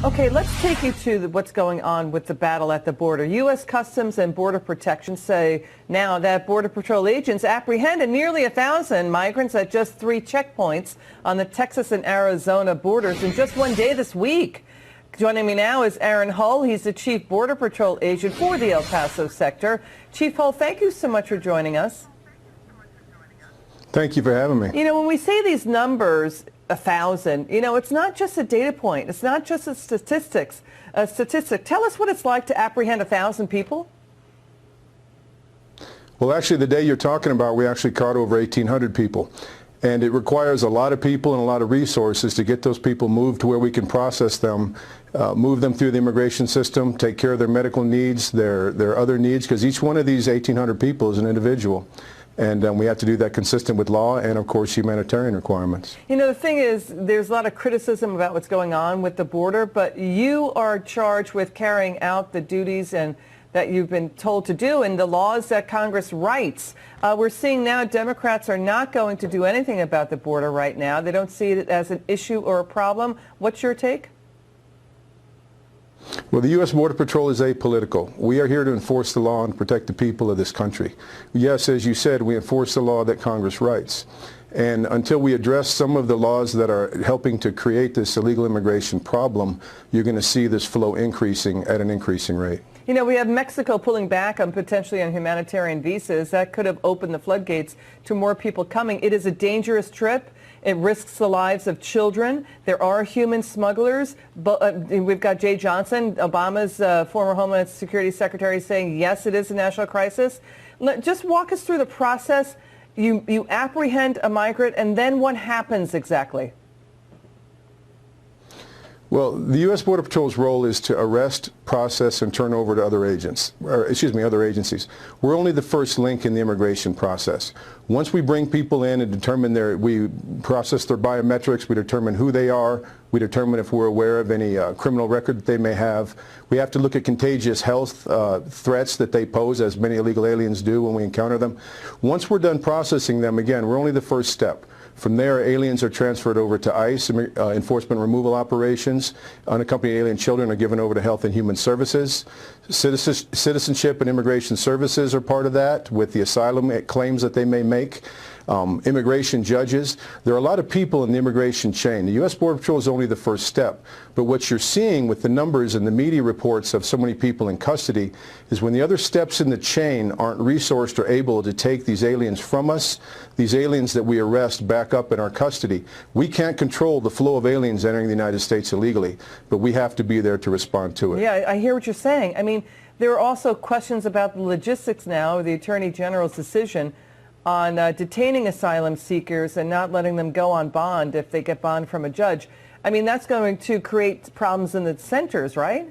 Okay, let's take you to what's going on with the battle at the border. U.S. Customs and Border Protection say now that Border Patrol agents apprehended nearly 1,000 migrants at just 3 checkpoints on the Texas and Arizona borders in just one day this week. Joining me now is Aaron Hull. He's the Chief Border Patrol agent for the El Paso sector. Chief Hull, thank you so much for joining us. Thank you for having me. You know, when we say these numbers, 1,000, you know, it's not just a data point. It's not just a statistic. Tell us what it's like to apprehend 1,000 people. Well, actually, the day you're talking about, we actually caught over 1,800 people. And it requires a lot of people and a lot of resources to get those people moved to where we can process them, move them through the immigration system, take care of their medical needs, their other needs, because each one of these 1,800 people is an individual. And we have to do that consistent with law and, of course, humanitarian requirements. You know, the thing is, there's a lot of criticism about what's going on with the border, but you are charged with carrying out the duties and that you've been told to do and the laws that Congress writes. We're seeing now Democrats are not going to do anything about the border right now. They don't see it as an issue or a problem. What's your take? Well, the U.S. Border Patrol is apolitical. We are here to enforce the law and protect the people of this country. Yes, as you said, we enforce the law that Congress writes. And until we address some of the laws that are helping to create this illegal immigration problem, you're going to see this flow increasing at an increasing rate. You know, we have Mexico pulling back on potentially on humanitarian visas. That could have opened the floodgates to more people coming. It is a dangerous trip. It risks the lives of children. There are human smugglers. We've got Jay Johnson, Obama's former Homeland Security Secretary, saying, yes, it is a national crisis. Just walk us through the process. You apprehend a migrant, and then what happens exactly? Well, the U.S. Border Patrol's role is to arrest, process, and turn over to other agencies. We're only the first link in the immigration process. Once we bring people in and determine we process their biometrics, we determine who they are, we determine if we're aware of any criminal record that they may have. We have to look at contagious health threats that they pose, as many illegal aliens do when we encounter them. Once we're done processing them, again, we're only the first step. From there, aliens are transferred over to ICE, enforcement removal operations. Unaccompanied alien children are given over to Health and Human Services. Citizenship and Immigration Services are part of that, with the asylum claims that they may make. Immigration judges. There are a lot of people in the immigration chain. The U.S. Border Patrol is only the first step. But what you're seeing with the numbers and the media reports of so many people in custody is when the other steps in the chain aren't resourced or able to take these aliens from us, these aliens that we arrest back up in our custody. We can't control the flow of aliens entering the United States illegally, but we have to be there to respond to it. Yeah, I hear what you're saying. I mean, there are also questions about the logistics now, the Attorney General's decision on detaining asylum seekers and not letting them go on bond if they get bond from a judge. I mean, that's going to create problems in the centers, right?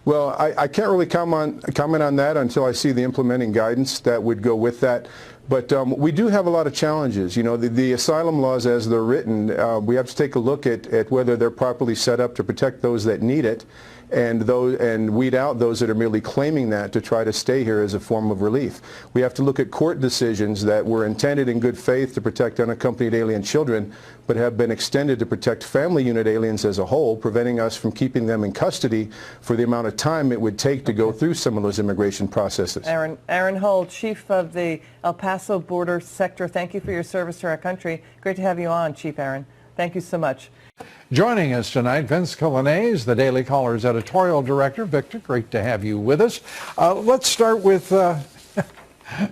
Well, I can't really comment on that until I see the implementing guidance that would go with that. But we do have a lot of challenges. You know, the asylum laws as they're written, we have to take a look at whether they're properly set up to protect those that need it and weed out those that are merely claiming that to try to stay here as a form of relief. We have to look at court decisions that were intended in good faith to protect unaccompanied alien children, but have been extended to protect family unit aliens as a whole, preventing us from keeping them in custody for the amount of time it would take to go through some of those immigration processes. Aaron Hull, Chief of the El Paso border sector, thank you for your service to our country. Great to have you on, Chief Aaron. Thank you so much. Joining us tonight, Vince Colanese, the Daily Caller's editorial director. Victor, great to have you with us. Let's start with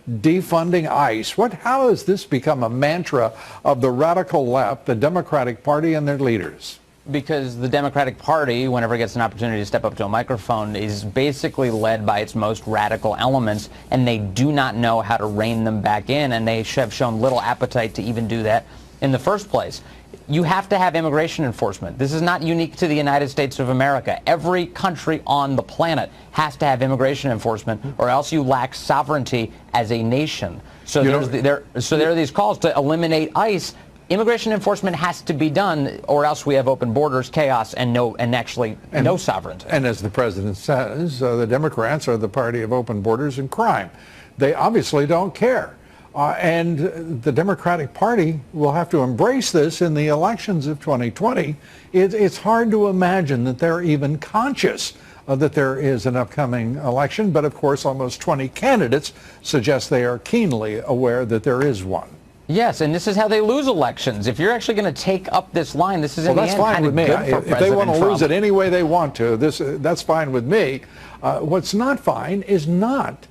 defunding ICE. How has this become a mantra of the radical left, the Democratic Party, and their leaders? Because the Democratic Party, whenever it gets an opportunity to step up to a microphone, is basically led by its most radical elements, and they do not know how to rein them back in, and they have shown little appetite to even do that in the first place. You have to have immigration enforcement. This is not unique to the United States of America. Every country on the planet has to have immigration enforcement, or else you lack sovereignty as a nation. So there are these calls to eliminate ICE. Immigration enforcement has to be done, or else we have open borders, chaos, and no sovereignty. And as the president says, the Democrats are the party of open borders and crime. They obviously don't care. And the Democratic Party will have to embrace this in the elections of 2020. It's hard to imagine that they're even conscious that there is an upcoming election, but of course almost 20 candidates suggest they are keenly aware that there is one. Yes, and this is how they lose elections. If you're actually going to take up this line, this is in the end kind of good for President Trump. If they want to lose it any way they want to, that's fine with me. What's not fine is not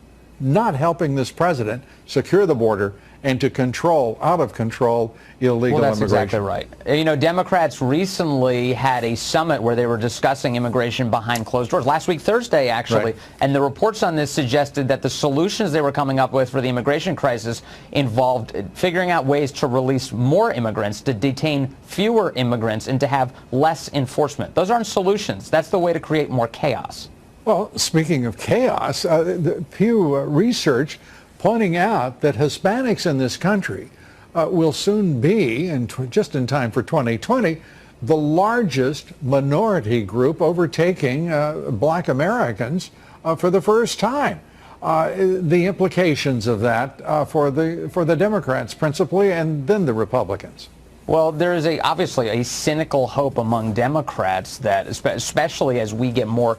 helping this president secure the border and to control, out of control, illegal that's immigration. Exactly right. You know, Democrats recently had a summit where they were discussing immigration behind closed doors. Last week, Thursday, actually. Right. And the reports on this suggested that the solutions they were coming up with for the immigration crisis involved figuring out ways to release more immigrants, to detain fewer immigrants, and to have less enforcement. Those aren't solutions. That's the way to create more chaos. Well, speaking of chaos, the Pew Research pointing out that Hispanics in this country will soon be, just in time for 2020, the largest minority group, overtaking black Americans for the first time. The implications of that for the Democrats principally, and then the Republicans. Well, there is obviously a cynical hope among Democrats that, especially as we get more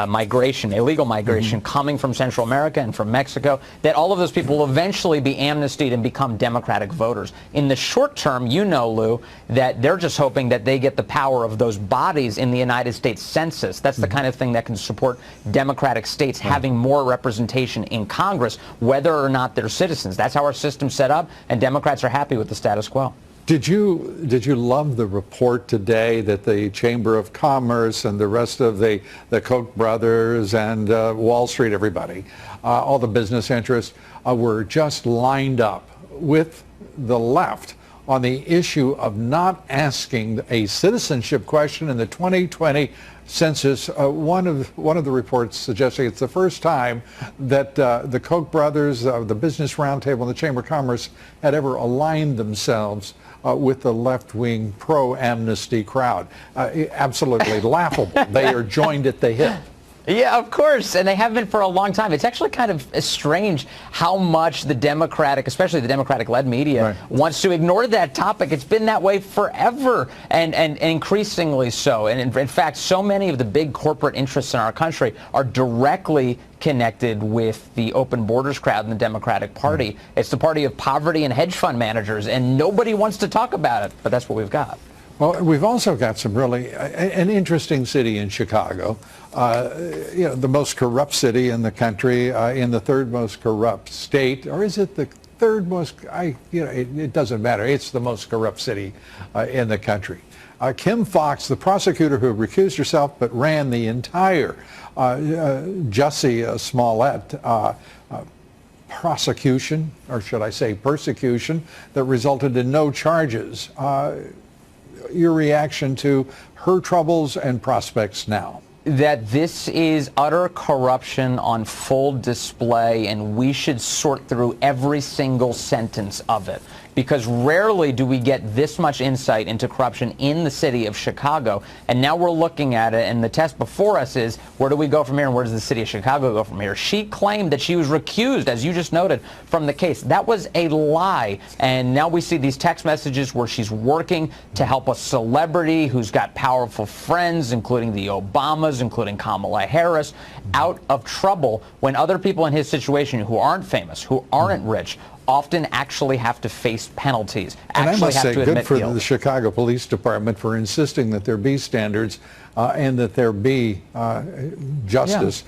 migration, illegal migration coming from Central America and from Mexico, that all of those people will eventually be amnestied and become Democratic voters. In the short term, you know, Lou, that they're just hoping that they get the power of those bodies in the United States Census. That's the kind of thing that can support Democratic states having more representation in Congress, whether or not they're citizens. That's how our system's set up, and Democrats are happy with the status quo. Did you love the report today that the Chamber of Commerce and the rest of the Koch brothers and Wall Street, everybody, all the business interests were just lined up with the left on the issue of not asking a citizenship question in the 2020 census? One of the reports suggesting it's the first time that the Koch brothers, the Business Roundtable, and the Chamber of Commerce had ever aligned themselves with the left-wing pro-amnesty crowd. Absolutely laughable. They are joined at the hip. Yeah, of course, and they have been for a long time. It's actually kind of strange how much the Democratic, especially the Democratic-led media, wants to ignore that topic. It's been that way forever, and increasingly so. And in fact, so many of the big corporate interests in our country are directly connected with the open borders crowd in the Democratic Party. It's the party of poverty and hedge fund managers, and nobody wants to talk about it, but that's what we've got. Well, we've also got some really, an interesting city in Chicago, you know, the most corrupt city in the country, in the third most corrupt state, or is it the third most, it doesn't matter. It's the most corrupt city in the country. Kim Foxx, the prosecutor who recused herself but ran the entire Jussie Smollett prosecution, or should I say persecution, that resulted in no charges. Your reaction to her troubles and prospects now? That this is utter corruption on full display, and we should sort through every single sentence of it. Because rarely do we get this much insight into corruption in the city of Chicago. And now we're looking at it, and the test before us is, where do we go from here, and where does the city of Chicago go from here? She claimed that she was recused, as you just noted, from the case. That was a lie. And now we see these text messages where she's working to help a celebrity who's got powerful friends, including the Obamas, including Kamala Harris, out of trouble when other people in his situation who aren't famous, who aren't rich, often actually have to face penalties. And I must say, good for guilt. the Chicago Police Department for insisting that there be standards and that there be justice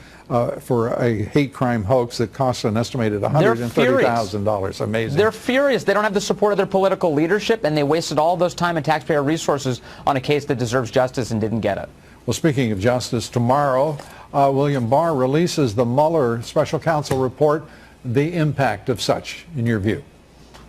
for a hate crime hoax that costs an estimated $130,000. Amazing. They're furious. They don't have the support of their political leadership, and they wasted all those time and taxpayer resources on a case that deserves justice and didn't get it. Well, speaking of justice, tomorrow, William Barr releases the Mueller special counsel report. The impact of such, in your view?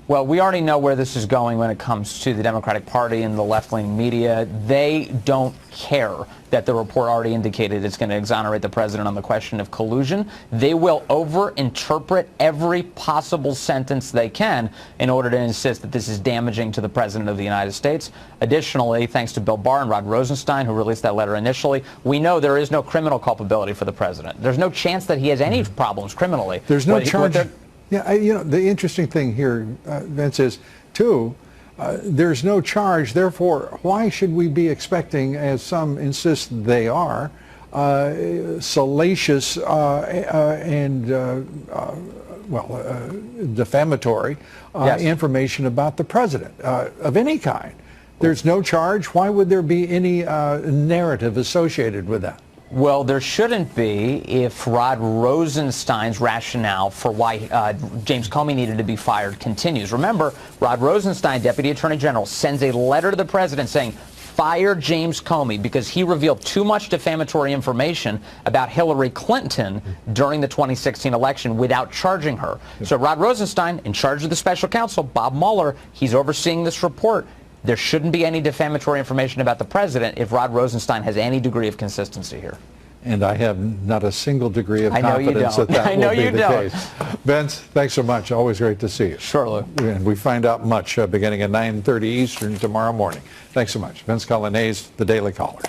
Well, we already know where this is going when it comes to the Democratic Party and the left-wing media. They don't care that the report already indicated it's going to exonerate the president on the question of collusion. They will over-interpret every possible sentence they can in order to insist that this is damaging to the president of the United States. Additionally, thanks to Bill Barr and Rod Rosenstein, who released that letter initially, we know there is no criminal culpability for the president. There's no chance that he has any problems criminally. There's no charge. Yeah, the interesting thing here, Vince, is, too, there's no charge. Therefore, why should we be expecting, as some insist they are, salacious and defamatory information about the president of any kind? There's no charge. Why would there be any narrative associated with that? Well, there shouldn't be if Rod Rosenstein's rationale for why James Comey needed to be fired continues. Remember, Rod Rosenstein, Deputy Attorney General, sends a letter to the president saying, fire James Comey because he revealed too much defamatory information about Hillary Clinton during the 2016 election without charging her. So Rod Rosenstein, in charge of the special counsel, Bob Mueller, he's overseeing this report. There shouldn't be any defamatory information about the president if Rod Rosenstein has any degree of consistency here. And I have not a single degree of confidence that that will be the case. Vince, thanks so much. Always great to see you. Sure, Lou. And we find out much beginning at 9:30 Eastern tomorrow morning. Thanks so much. Vince Coglianese, The Daily Caller.